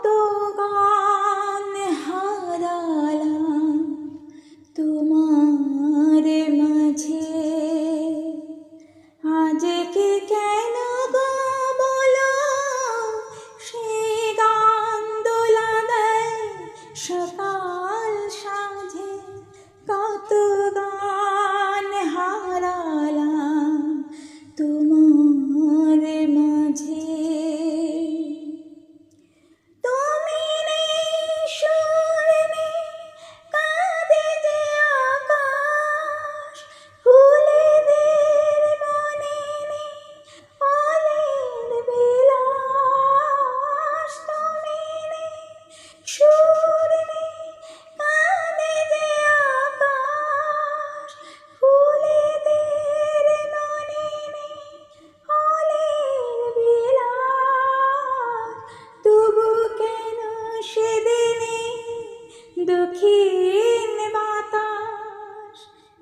কত গান হারালাম তোমার মাঝে, আজকে কেন গো বলো সে গান দোলা দেয় সকাল সাঁঝে। কত গান হারালাম তোমার মাঝে। তুমি নেই, সুর নেই, কাঁদে যে আকাশ, ফুলেদের মনে নেই অলের বিলাস। তুমি নেই, সুর নেই, কাঁদে যে আকাশ, ফুলেদের মনে নেই অলের বিলাস। তবু কেন সেদিনে দক্ষিণ বাতাস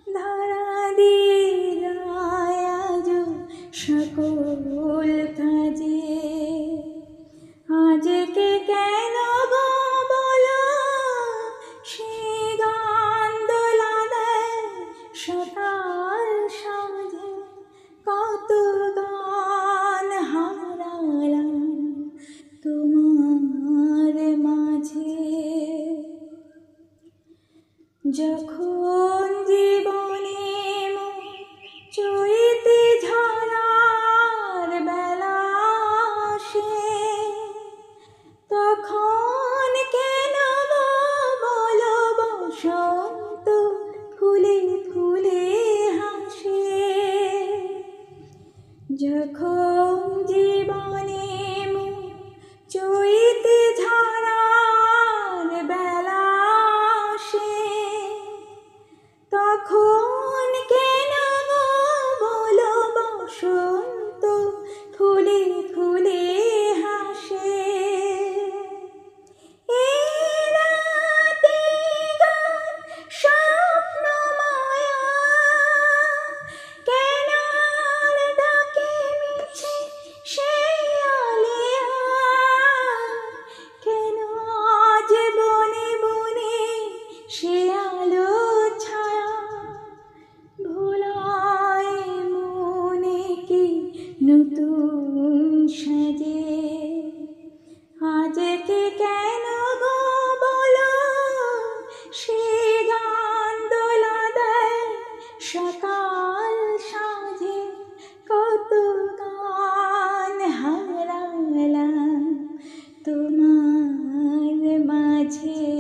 ধরা দিয়ে যায় আজ সকল কাজে। আজকে কেন গো বলো সে গান দোলা দেয় সকাল সাঁঝে। কত গান হারালাম তোমার মাঝে। যখন জীবনে মোর চৈতে ঝরার বেলা আসে, তখন কেন গো বলো বসন্ত ফুলে ফুলে হাসে। যখন জীবনে মোর চৈতে ঝরার বেলা আসে, তখন কেন গো বলো বসন্ত ফুলে ফুলে হাসে। এই রাতে গান স্বপ্ন মায়া কেন আর ডাকে মিছে সেই আলেয়া। কেন আজ বনে বনে সে আলো ছায়া ভোলায় মনে কি নতুন সাজে। আজকে কেন গো বলো সে গান দোলা দেয় সকাল সাঁঝে। কত গান হারালাম তোমার মাঝে।